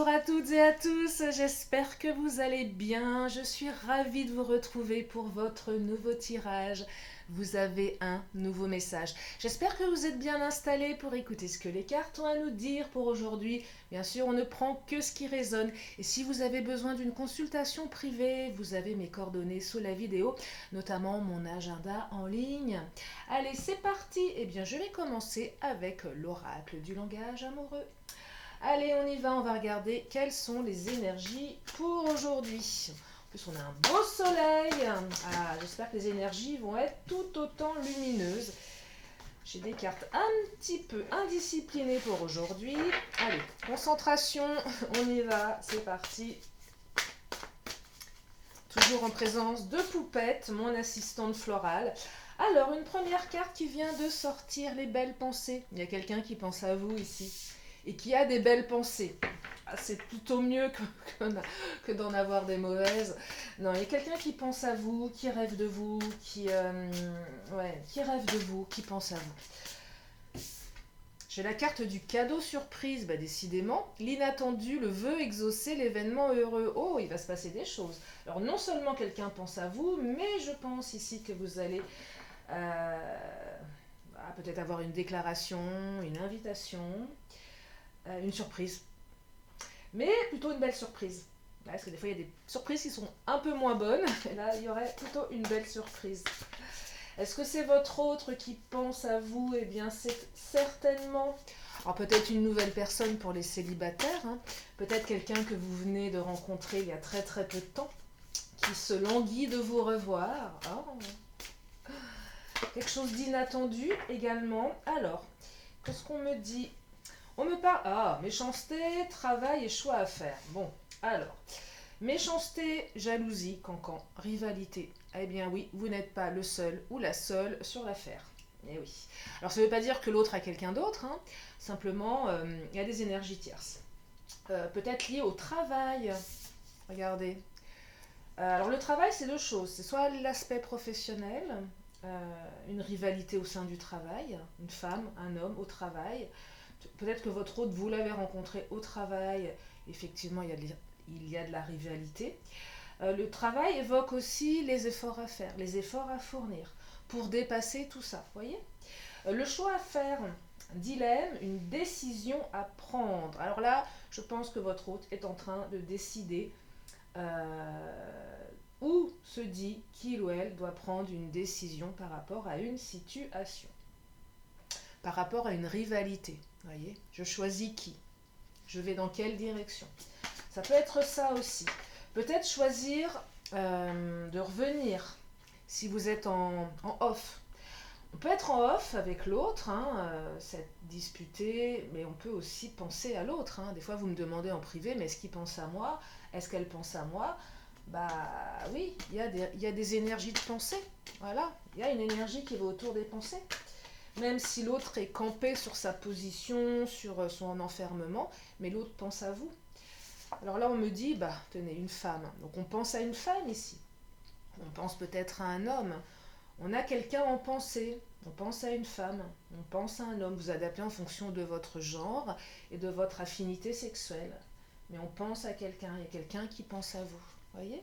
Bonjour à toutes et à tous, j'espère que vous allez bien. Je suis ravie de vous retrouver pour votre nouveau tirage. Vous avez un nouveau message. J'espère que vous êtes bien installés pour écouter ce que les cartes ont à nous dire pour aujourd'hui. Bien sûr, on ne prend que ce qui résonne. Et si vous avez besoin d'une consultation privée, vous avez mes coordonnées sous la vidéo, notamment mon agenda en ligne. Allez, c'est parti. Eh bien, je vais commencer avec l'oracle du langage amoureux. Allez, on y va, on va regarder quelles sont les énergies pour aujourd'hui. En plus, on a un beau soleil. Ah, j'espère que les énergies vont être tout autant lumineuses. J'ai des cartes un petit peu indisciplinées pour aujourd'hui. Allez, concentration, on y va, c'est parti. Toujours en présence de Poupette, mon assistante florale. Alors, une première carte qui vient de sortir, les belles pensées. Il y a quelqu'un qui pense à vous ici et qui a des belles pensées. Ah, c'est plutôt mieux que d'en avoir des mauvaises. Non, il y a quelqu'un qui pense à vous, qui rêve de vous, qui rêve de vous, qui pense à vous. J'ai la carte du cadeau surprise, bah décidément, l'inattendu, le vœu exaucé, l'événement heureux. Oh, il va se passer des choses. Alors non seulement quelqu'un pense à vous, mais je pense ici que vous allez peut-être avoir une déclaration, une invitation, une surprise. Mais plutôt une belle surprise. Parce que des fois, il y a des surprises qui sont un peu moins bonnes. Et là, il y aurait plutôt une belle surprise. Est-ce que c'est votre autre qui pense à vous? Eh bien, c'est certainement... Alors, peut-être une nouvelle personne pour les célibataires. Hein. Peut-être quelqu'un que vous venez de rencontrer il y a très très peu de temps. Qui se languit de vous revoir. Oh. Quelque chose d'inattendu également. Alors, qu'est-ce qu'on me dit? On me parle... Ah, méchanceté, travail et choix à faire. Bon, alors... Méchanceté, jalousie, cancan, rivalité. Eh bien oui, vous n'êtes pas le seul ou la seule sur l'affaire. Eh oui. Alors ça ne veut pas dire que l'autre a quelqu'un d'autre, hein. Simplement il y a des énergies tierces. Peut-être liées au travail. Regardez. Alors le travail, c'est deux choses. C'est soit l'aspect professionnel, une rivalité au sein du travail, une femme, un homme au travail. Peut-être que votre autre, vous l'avez rencontré au travail. Effectivement, il y a de la rivalité. Le travail évoque aussi les efforts à faire, les efforts à fournir pour dépasser tout ça. Voyez, le choix à faire, dilemme, une décision à prendre. Alors là, je pense que votre hôte est en train de décider ou se dit qu'il ou elle doit prendre une décision par rapport à une situation, par rapport à une rivalité. Voyez, je choisis qui, je vais dans quelle direction. Ça peut être ça aussi. Peut-être choisir de revenir si vous êtes en off. On peut être en off avec l'autre, hein, s'être disputé, mais on peut aussi penser à l'autre. Hein. Des fois, vous me demandez en privé, mais est-ce qu'il pense à moi? Est-ce qu'elle pense à moi? Bah oui, il y a des énergies de pensée. Voilà, il y a une énergie qui va autour des pensées. Même si l'autre est campé sur sa position, sur son enfermement, mais l'autre pense à vous. Alors là, on me dit, bah, tenez, une femme. Donc on pense à une femme ici. On pense peut-être à un homme. On a quelqu'un en pensée. On pense à une femme. On pense à un homme. Vous adaptez en fonction de votre genre et de votre affinité sexuelle. Mais on pense à quelqu'un. Il y a quelqu'un qui pense à vous. Voyez?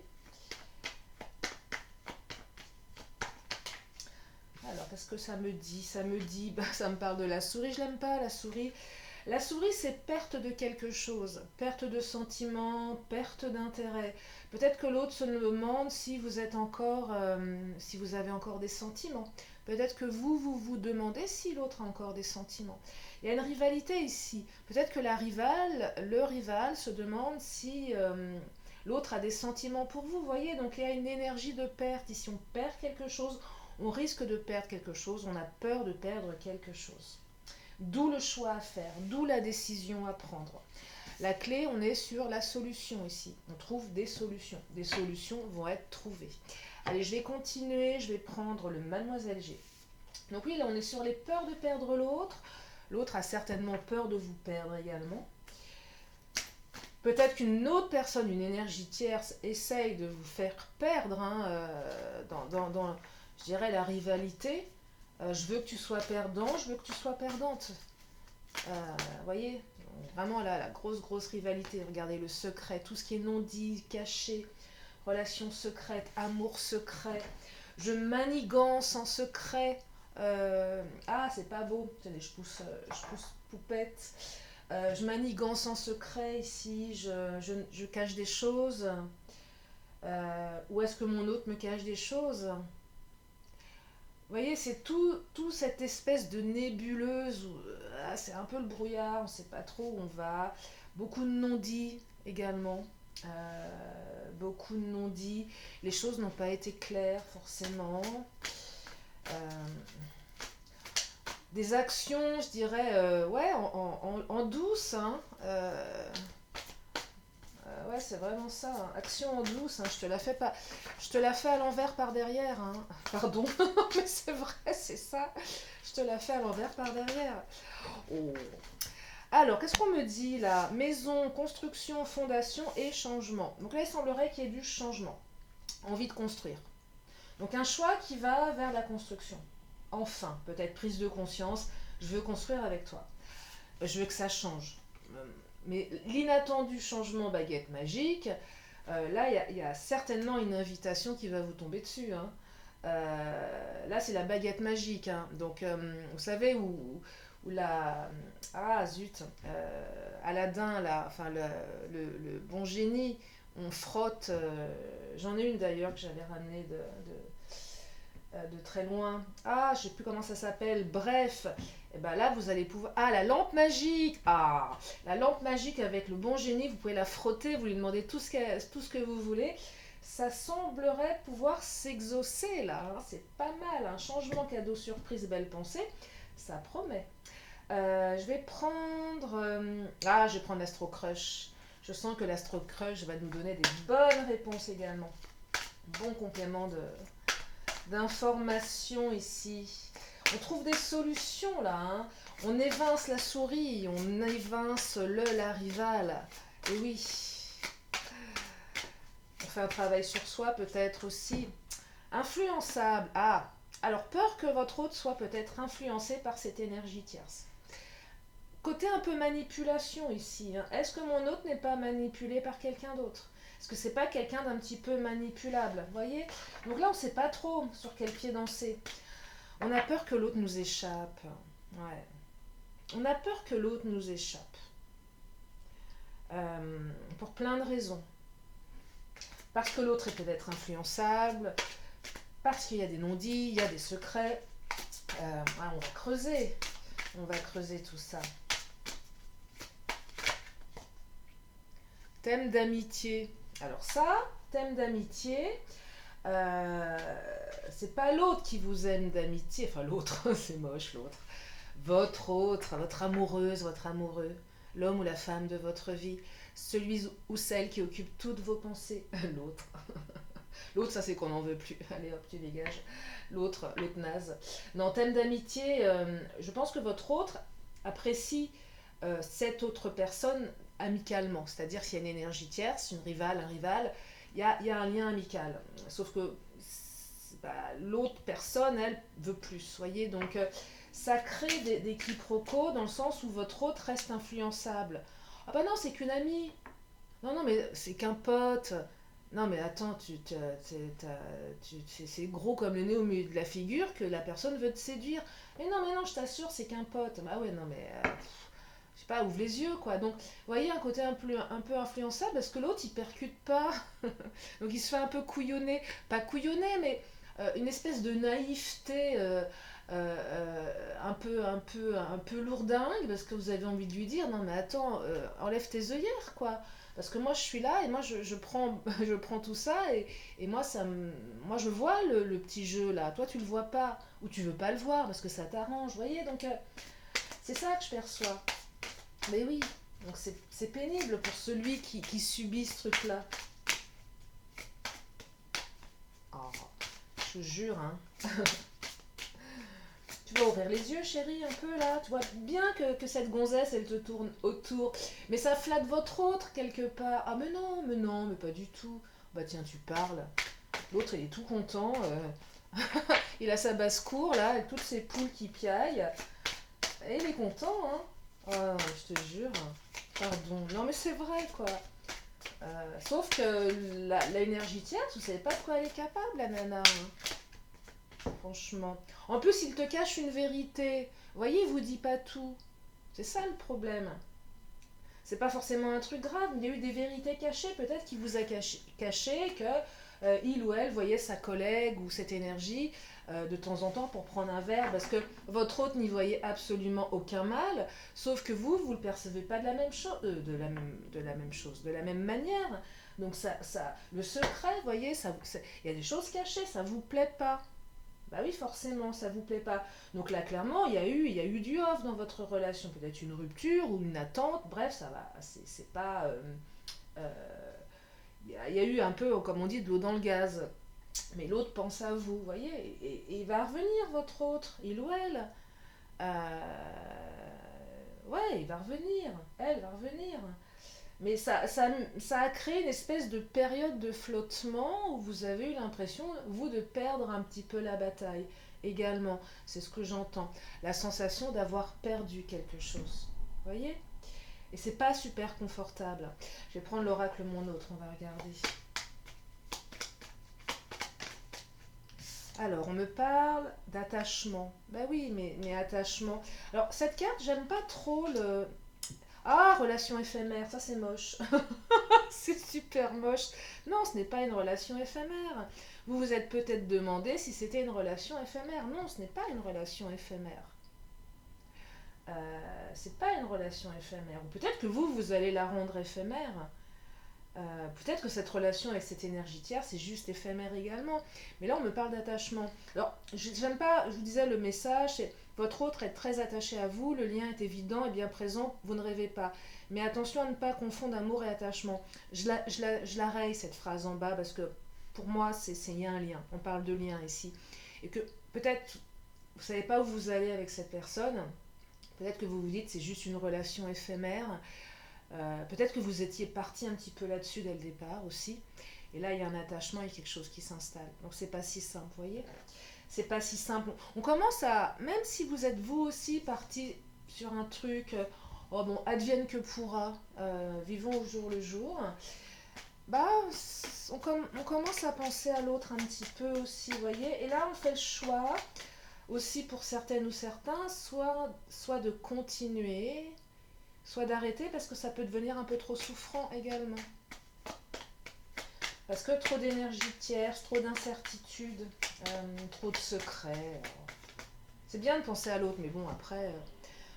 Alors, qu'est-ce que ça me dit? Ça me dit, bah, ça me parle de la souris. Je l'aime pas, la souris. La souris, c'est perte de quelque chose, perte de sentiment, perte d'intérêt. Peut-être que l'autre se demande si vous êtes encore, si vous avez encore des sentiments. Peut-être que vous demandez si l'autre a encore des sentiments. Il y a une rivalité ici. Peut-être que le rival se demande si l'autre a des sentiments pour vous. Voyez, donc il y a une énergie de perte. Ici, on perd quelque chose, on risque de perdre quelque chose, on a peur de perdre quelque chose. D'où le choix à faire, d'où la décision à prendre. La clé, on est sur la solution ici. On trouve des solutions. Des solutions vont être trouvées. Allez, je vais continuer, je vais prendre le Mademoiselle G. Donc oui, là, on est sur les peurs de perdre l'autre. L'autre a certainement peur de vous perdre également. Peut-être qu'une autre personne, une énergie tierce, essaye de vous faire perdre dans, je dirais, la rivalité. Je veux que tu sois perdant, je veux que tu sois perdante. Voyez, vraiment là, la grosse rivalité. Regardez le secret, tout ce qui est non dit, caché, relations secrètes, amour secret. Je manigance en secret. Ah, c'est pas beau. Tenez, je pousse poupette. Je manigance en secret ici. Je cache des choses. Ou est-ce que mon hôte me cache des choses? Vous voyez, c'est tout cette espèce de nébuleuse où c'est un peu le brouillard, on ne sait pas trop où on va. Beaucoup de non-dits également. Beaucoup de non-dits. Les choses n'ont pas été claires forcément. Euh, des actions, je dirais, ouais, en douce. Hein, ouais, c'est vraiment ça. Hein. Action en douce. Hein, je te la fais pas. Je te la fais à l'envers par derrière. Hein. Pardon, mais c'est vrai, c'est ça. Je te la fais à l'envers par derrière. Oh. Alors, qu'est-ce qu'on me dit là? Maison, construction, fondation et changement. Donc là, il semblerait qu'il y ait du changement. Envie de construire. Donc un choix qui va vers la construction. Enfin, peut-être prise de conscience. Je veux construire avec toi. Je veux que ça change. Mais l'inattendu changement baguette magique, là, il y a certainement une invitation qui va vous tomber dessus. Hein. Là, c'est la baguette magique. Hein. Donc, vous savez où la... Ah, zut. Aladdin, là, enfin, le bon génie, on frotte... J'en ai une d'ailleurs que j'avais ramenée de très loin. Ah, je sais plus comment ça s'appelle. Bref, et ben là vous allez pouvoir. Ah, la lampe magique. Ah, la lampe magique avec le bon génie. Vous pouvez la frotter. Vous lui demandez tout ce que vous voulez. Ça semblerait pouvoir s'exaucer là. Hein. C'est pas mal. Un changement cadeau surprise, belle pensée. Ça promet. Je vais prendre. Je vais prendre l'Astro Crush. Je sens que l'Astro Crush va nous donner des bonnes réponses également. Bon complément d'informations ici. On trouve des solutions là. Hein. On évince la souris, on évince la rivale. Et oui. On fait un travail sur soi peut-être aussi. Influençable. Ah, alors peur que votre hôte soit peut-être influencé par cette énergie tierce. Côté un peu manipulation ici. Hein. Est-ce que mon hôte n'est pas manipulé par quelqu'un d'autre? Est-ce que c'est pas quelqu'un d'un petit peu manipulable? Vous voyez? Donc là, on ne sait pas trop sur quel pied danser. On a peur que l'autre nous échappe. Ouais. On a peur que l'autre nous échappe. Pour plein de raisons. Parce que l'autre est peut-être influençable, parce qu'il y a des non-dits, il y a des secrets. On va creuser. On va creuser tout ça. Thème d'amitié. Alors ça, thème d'amitié, c'est pas l'autre qui vous aime d'amitié, enfin l'autre, c'est moche l'autre. Votre autre, votre amoureuse, votre amoureux, l'homme ou la femme de votre vie, celui ou celle qui occupe toutes vos pensées, l'autre. L'autre, ça c'est qu'on n'en veut plus. Allez hop, tu dégages. L'autre naze. Non, thème d'amitié, je pense que votre autre apprécie cette autre personne amicalement. C'est-à-dire s'il y a une énergie tierce, une rivale, un rival, il y a un lien amical. Sauf que l'autre personne, elle, veut plus. Voyez, donc ça crée des quiproquos dans le sens où votre autre reste influençable. Ah bah non, c'est qu'une amie. Non, mais c'est qu'un pote. Non, mais attends, c'est gros comme le nez au milieu de la figure que la personne veut te séduire. Mais non, je t'assure, c'est qu'un pote. Bah ouais, non, mais je sais pas, ouvre les yeux, quoi. Donc, vous voyez, un côté un peu influençable parce que l'autre, il percute pas. Donc, il se fait un peu couillonner. Pas couillonner, mais une espèce de naïveté un peu lourdingue parce que vous avez envie de lui dire non, mais attends, enlève tes œillères, quoi. Parce que moi je suis là et moi je prends, je prends tout ça et moi, moi je vois le petit jeu là, toi tu le vois pas ou tu veux pas le voir parce que ça t'arrange, vous voyez, donc c'est ça que je perçois. Mais oui, donc c'est pénible pour celui qui subit ce truc là. Oh, je vous jure, hein. Tu vas ouvrir les yeux, chérie, un peu là. Tu vois bien que cette gonzesse, elle te tourne autour. Mais ça flatte votre autre quelque part. Ah, mais non, mais pas du tout. Bah tiens, tu parles. L'autre, il est tout content. Il a sa basse-cour là, avec toutes ses poules qui piaillent. Et il est content, hein. Oh, je te jure. Pardon. Non, mais c'est vrai, quoi. Sauf que la énergie tierce, vous savez pas de quoi elle est capable, la nana, hein, franchement. En plus, il te cache une vérité. Vous voyez, il vous dit pas tout. C'est ça le problème. C'est pas forcément un truc grave, mais il y a eu des vérités cachées. Peut-être qu'il vous a caché que il ou elle voyait sa collègue ou cette énergie de temps en temps pour prendre un verre, parce que votre hôte n'y voyait absolument aucun mal, sauf que vous le percevez pas de la même chose, de la même manière. Donc le secret, vous voyez, il y a des choses cachées, ça vous plaît pas. Bah oui, forcément, ça vous plaît pas. Donc là, clairement, il y a eu du off dans votre relation. Peut-être une rupture ou une attente. Bref, ça va. C'est pas. Euh, il y a eu un peu, comme on dit, de l'eau dans le gaz. Mais l'autre pense à vous, vous voyez. Et il va revenir, votre autre, il ou elle. Ouais, il va revenir. Elle va revenir. Mais ça a créé une espèce de période de flottement où vous avez eu l'impression, vous, de perdre un petit peu la bataille également. C'est ce que j'entends. La sensation d'avoir perdu quelque chose. Vous voyez? Et c'est pas super confortable. Je vais prendre l'oracle mon autre, on va regarder. Alors, on me parle d'attachement. Bah oui, mais attachement. Alors, cette carte, j'aime pas trop le. Ah, relation éphémère, ça c'est moche. C'est super moche. Non, ce n'est pas une relation éphémère. Vous vous êtes peut-être demandé si c'était une relation éphémère. Non, ce n'est pas une relation éphémère. C'est pas une relation éphémère. Ou peut-être que vous allez la rendre éphémère. Peut-être que cette relation avec cette énergie tierce, c'est juste éphémère également. Mais là, on me parle d'attachement. Alors, j'aime pas, je vous disais, le message, c'est votre autre est très attaché à vous, le lien est évident et bien présent, vous ne rêvez pas. Mais attention à ne pas confondre amour et attachement. Je la raye, cette phrase en bas, parce que pour moi, il y a un lien. On parle de lien ici. Et que peut-être, vous savez pas où vous allez avec cette personne. Peut-être que vous vous dites, c'est juste une relation éphémère. Peut-être que vous étiez parti un petit peu là-dessus dès le départ aussi. Et là, il y a un attachement, il y a quelque chose qui s'installe. Donc, c'est pas si simple, vous voyez? C'est pas si simple. On commence à, même si vous êtes vous aussi parti sur un truc, oh bon, advienne que pourra, vivons au jour le jour, bah, on commence à penser à l'autre un petit peu aussi, vous voyez? Et là, on fait le choix, aussi pour certaines ou certains, soit de continuer, soit d'arrêter parce que ça peut devenir un peu trop souffrant également. Parce que trop d'énergie tierce, trop d'incertitudes, trop de secrets. C'est bien de penser à l'autre, mais bon, après.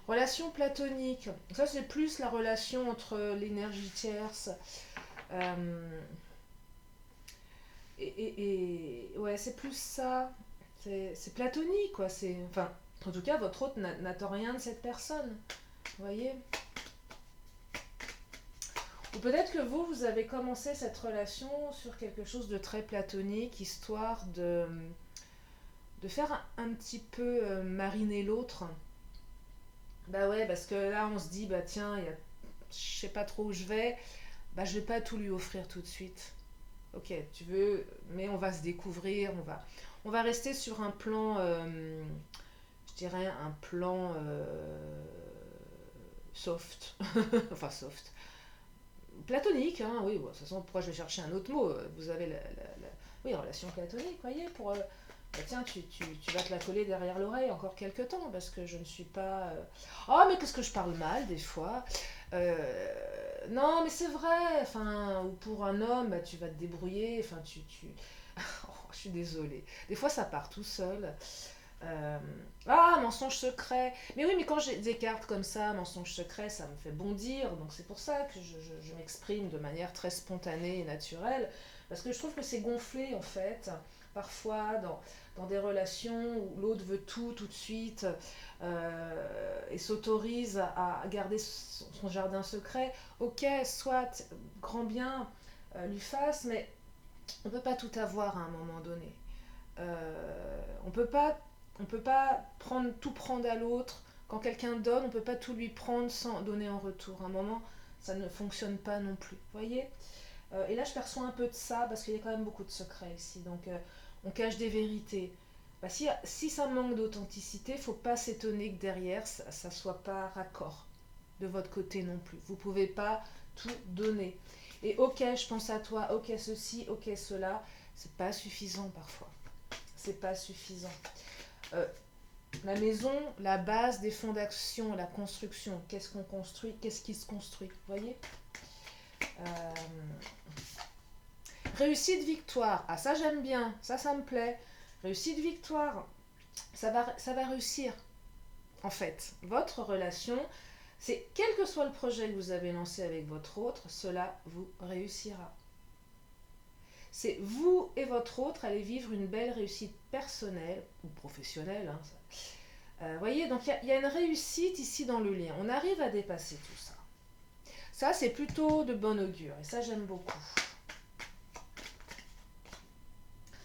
Relation platonique. Ça, c'est plus la relation entre l'énergie tierce. euh, ouais, c'est plus ça. C'est platonique, quoi. Enfin, en tout cas, votre hôte n'attend rien de cette personne. Vous voyez? Ou peut-être que vous avez commencé cette relation sur quelque chose de très platonique, histoire de faire un petit peu mariner l'autre. Bah ouais, parce que là, on se dit, bah tiens, je sais pas trop où je vais, bah je vais pas tout lui offrir tout de suite. Ok, tu veux, mais on va se découvrir, on va rester sur un plan, je dirais un plan soft, enfin soft, platonique, hein, oui, bon, de toute façon, pourquoi je vais chercher un autre mot? Vous avez oui, relation platonique, voyez, pour... bah tiens, tu vas te la coller derrière l'oreille encore quelques temps, parce que je ne suis pas... Oh, mais parce que je parle mal, des fois. Non, mais c'est vrai, enfin, ou pour un homme, bah, tu vas te débrouiller, enfin, Oh, je suis désolée. Des fois, ça part tout seul. Euh, Ah, mensonge secret. Mais oui, mais quand j'ai des cartes comme ça, mensonge secret, ça me fait bondir. Donc c'est pour ça que je m'exprime de manière très spontanée et naturelle. Parce que je trouve que c'est gonflé, en fait. Parfois, dans des relations où l'autre veut tout de suite, et s'autorise à garder son jardin secret. Ok, soit grand bien lui fasse, mais on ne peut pas tout avoir à un moment donné. On peut pas tout prendre à l'autre. Quand quelqu'un donne, on peut pas tout lui prendre sans donner en retour. À un moment, ça ne fonctionne pas non plus. Vous voyez? Et là, je perçois un peu de ça parce qu'il y a quand même beaucoup de secrets ici. Donc, on cache des vérités. Bah, si ça manque d'authenticité, faut pas s'étonner que derrière, ça soit pas raccord. de votre côté non plus. Vous ne pouvez pas tout donner. Et ok, je pense à toi, ok ceci, ok cela, c'est pas suffisant parfois. C'est pas suffisant. La maison, la base des fondations, la construction, qu'est-ce qu'on construit, qu'est-ce qui se construit, vous voyez. Réussite, victoire, ah ça j'aime bien, ça me plaît. Réussite, victoire, ça va réussir. En fait, votre relation, c'est quel que soit le projet que vous avez lancé avec votre autre, cela vous réussira. C'est vous et votre autre allez vivre une belle réussite personnelle ou professionnelle. Voyez, donc il y a une réussite ici dans le lien. On arrive à dépasser tout ça. Ça, c'est plutôt de bon augure et ça, j'aime beaucoup.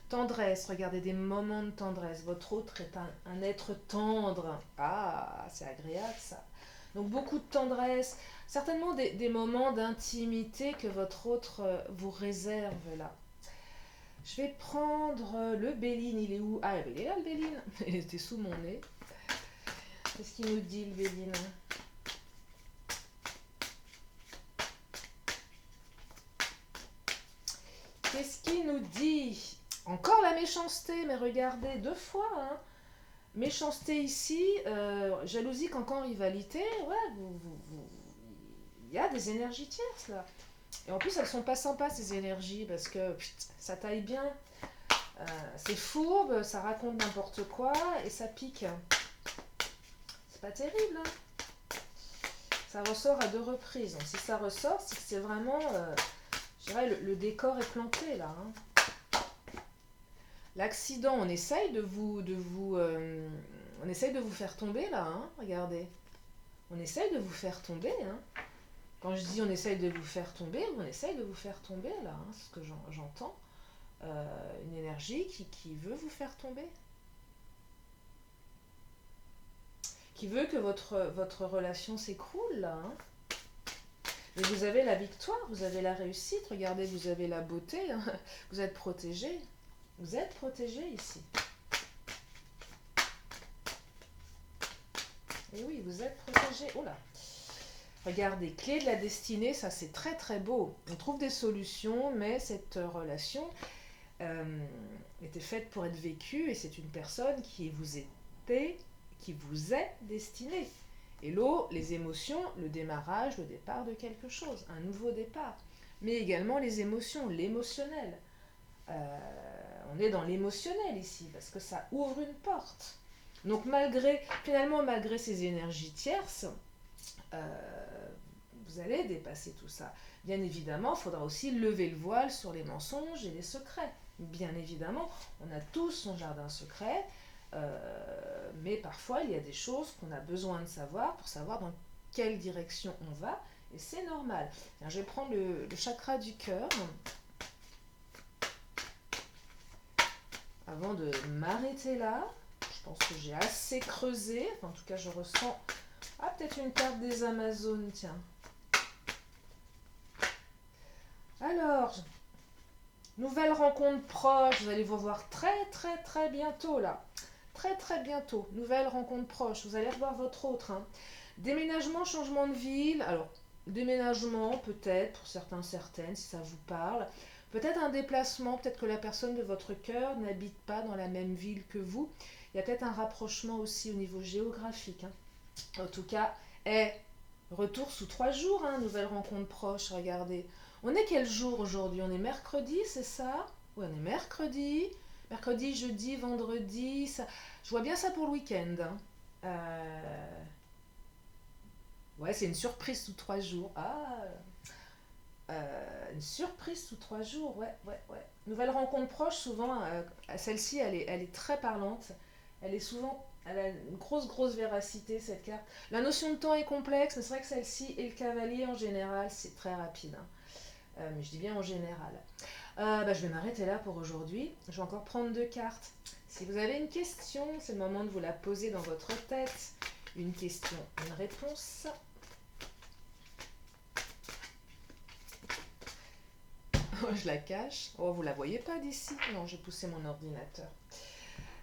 Tendresse, regardez des moments de tendresse. Votre autre est un être tendre. Ah, c'est agréable ça. Donc beaucoup de tendresse, certainement des moments d'intimité que votre autre vous réserve là. Je vais prendre le Béline, il est où? Ah, il est là le Béline, il était sous mon nez. Qu'est-ce qu'il nous dit le Béline? Qu'est-ce qu'il nous dit? Encore la méchanceté, mais regardez, 2 fois, hein. Méchanceté ici, jalousie qu'encore rivalité, ouais, il y a des énergies tierces là. Et en plus, elles sont pas sympas ces énergies parce que ça taille bien, c'est fourbe, ça raconte n'importe quoi et ça pique. C'est pas terrible, hein. Ça ressort à 2 reprises. Donc si ça ressort, c'est que c'est vraiment, je dirais, le décor est planté là, hein. L'accident, on essaye on essaye de vous faire tomber là, hein, regardez. On essaye de vous faire tomber, hein. Quand je dis on essaye de vous faire tomber, on essaye de vous faire tomber là, hein, c'est ce que j'entends. Une énergie qui veut vous faire tomber. Qui veut que votre relation s'écroule là, hein. Mais vous avez la victoire, vous avez la réussite, regardez, vous avez la beauté, hein. Vous êtes protégé. Vous êtes protégé ici. Et oui, vous êtes protégé. Oh là. Regardez, clé de la destinée, ça c'est très très beau. On trouve des solutions, mais cette relation était faite pour être vécue et c'est une personne qui vous est destinée. Et l'eau, les émotions, le démarrage, le départ de quelque chose, un nouveau départ. Mais également les émotions, l'émotionnel. On est dans l'émotionnel ici, parce que ça ouvre une porte. Donc malgré ces énergies tierces, vous allez dépasser tout ça. Bien évidemment, il faudra aussi lever le voile sur les mensonges et les secrets. Bien évidemment, on a tous son jardin secret, mais parfois il y a des choses qu'on a besoin de savoir pour savoir dans quelle direction on va, et c'est normal. Alors, je vais prendre le chakra du cœur. Avant de m'arrêter là, je pense que j'ai assez creusé. Enfin, en tout cas, je ressens... Ah, peut-être une carte des Amazones, tiens. Alors, nouvelle rencontre proche. Vous allez vous voir très, très, très bientôt, là. Très, très bientôt. Nouvelle rencontre proche. Vous allez revoir votre autre, hein. Déménagement, changement de ville. Alors, déménagement, peut-être, pour certains, certaines, si ça vous parle. Peut-être un déplacement, peut-être que la personne de votre cœur n'habite pas dans la même ville que vous. Il y a peut-être un rapprochement aussi au niveau géographique, hein. En tout cas, retour sous 3 jours, hein, nouvelle rencontre proche, regardez. On est quel jour aujourd'hui? On est mercredi, c'est ça? Oui, on est mercredi. Mercredi, jeudi, vendredi. Ça... Je vois bien ça pour le week-end, hein. Ouais, c'est une surprise sous 3 jours. Ah, une surprise sous 3 jours, ouais. Nouvelle rencontre proche, souvent, celle-ci, elle est très parlante. Elle a une grosse véracité, cette carte. La notion de temps est complexe, mais c'est vrai que celle-ci et le cavalier, en général, c'est très rapide, hein. Mais je dis bien en général. Je vais m'arrêter là pour aujourd'hui. Je vais encore prendre 2 cartes. Si vous avez une question, c'est le moment de vous la poser dans votre tête. Une question, une réponse. Je la cache. Oh, vous la voyez pas d'ici? Non, j'ai poussé mon ordinateur.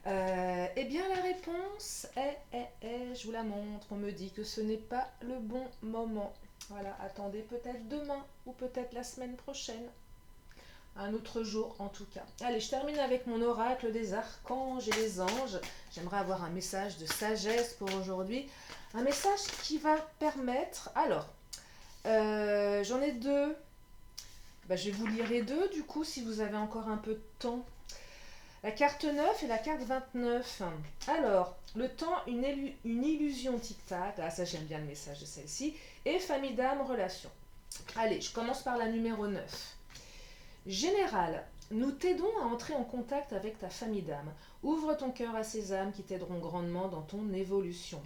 Eh bien, la réponse je vous la montre. On me dit que ce n'est pas le bon moment. Voilà, attendez peut-être demain ou peut-être la semaine prochaine. Un autre jour en tout cas. Allez, je termine avec mon oracle des archanges et des anges. J'aimerais avoir un message de sagesse pour aujourd'hui. Un message qui va permettre... Alors, j'en ai deux. Je vais vous lire les deux du coup si vous avez encore un peu de temps. La carte 9 et la carte 29. Alors, le temps, une illusion tic-tac. Ah, ça j'aime bien le message de celle-ci. Et famille d'âme, relation. Allez, je commence par la numéro 9. Général, nous t'aidons à entrer en contact avec ta famille d'âme. Ouvre ton cœur à ces âmes qui t'aideront grandement dans ton évolution.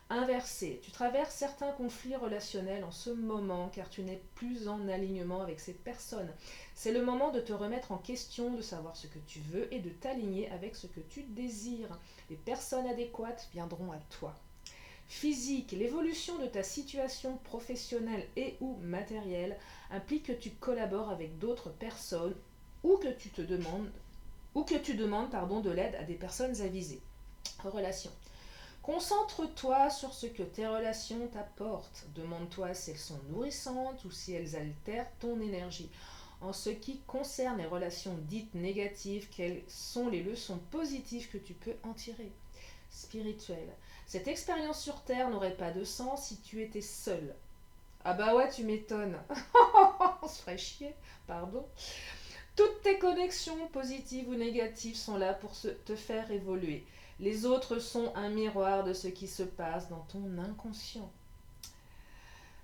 Inversé, tu traverses certains conflits relationnels en ce moment car tu n'es plus en alignement avec ces personnes. C'est le moment de te remettre en question, de savoir ce que tu veux et de t'aligner avec ce que tu désires. Les personnes adéquates viendront à toi. Physique, l'évolution de ta situation professionnelle et ou matérielle implique que tu collabores avec d'autres personnes ou que tu demandes de l'aide à des personnes avisées. Relation. Concentre-toi sur ce que tes relations t'apportent. Demande-toi si elles sont nourrissantes ou si elles altèrent ton énergie. En ce qui concerne les relations dites négatives, quelles sont les leçons positives que tu peux en tirer? Spirituel. Cette expérience sur Terre n'aurait pas de sens si tu étais seul. Ah bah ouais, tu m'étonnes. On se ferait chier, pardon. Toutes tes connexions, positives ou négatives, sont là pour te faire évoluer. Les autres sont un miroir de ce qui se passe dans ton inconscient.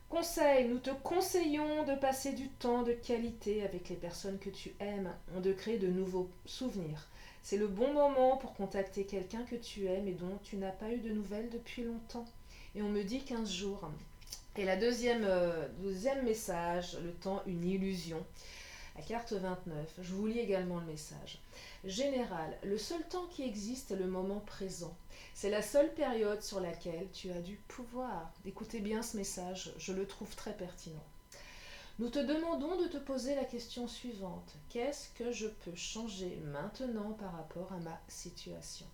Conseil, nous te conseillons de passer du temps de qualité avec les personnes que tu aimes, de créer de nouveaux souvenirs. C'est le bon moment pour contacter quelqu'un que tu aimes et dont tu n'as pas eu de nouvelles depuis longtemps. Et on me dit 15 jours. Et la deuxième message, le temps, une illusion. La carte 29, je vous lis également le message. Général, le seul temps qui existe est le moment présent. C'est la seule période sur laquelle tu as du pouvoir. Écoutez bien ce message, je le trouve très pertinent. Nous te demandons de te poser la question suivante. Qu'est-ce que je peux changer maintenant par rapport à ma situation?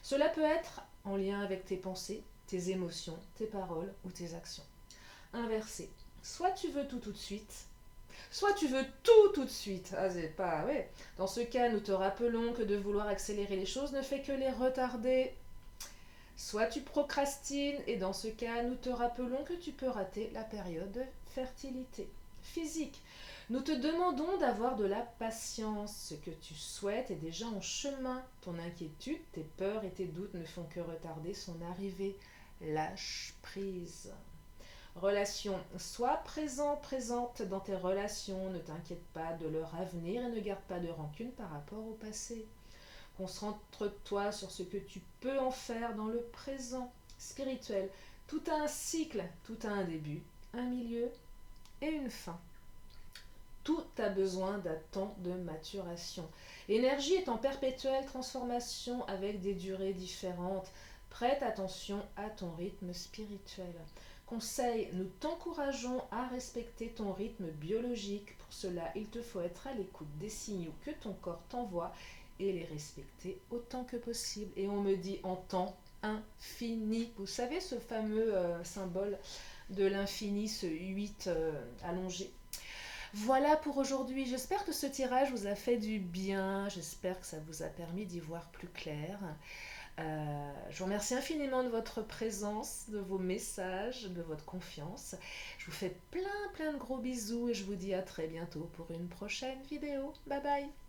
Cela peut être en lien avec tes pensées, tes émotions, tes paroles ou tes actions. Inversé. Soit tu veux tout de suite, soit tu veux tout de suite. Ah, c'est pas... Ouais. Dans ce cas, nous te rappelons que de vouloir accélérer les choses ne fait que les retarder. Soit tu procrastines et dans ce cas, nous te rappelons que tu peux rater la période de fertilité. Physique. Nous te demandons d'avoir de la patience. Ce que tu souhaites est déjà en chemin. Ton inquiétude, tes peurs et tes doutes ne font que retarder son arrivée. Lâche prise. Relation. Sois présente dans tes relations. Ne t'inquiète pas de leur avenir et ne garde pas de rancune par rapport au passé. Concentre-toi sur ce que tu peux en faire dans le présent. Spirituel. Tout a un cycle, tout a un début, un milieu et une fin. Tout a besoin d'un temps de maturation. L'énergie est en perpétuelle transformation avec des durées différentes. Prête attention à ton rythme spirituel. Conseil, nous t'encourageons à respecter ton rythme biologique. Pour cela, il te faut être à l'écoute des signaux que ton corps t'envoie et les respecter autant que possible. Et on me dit en temps infini. Vous savez ce fameux symbole de l'infini, ce 8 allongé. Voilà pour aujourd'hui. J'espère que ce tirage vous a fait du bien. J'espère que ça vous a permis d'y voir plus clair. Je vous remercie infiniment de votre présence, de vos messages, de votre confiance. Je vous fais plein de gros bisous et je vous dis à très bientôt pour une prochaine vidéo. Bye bye!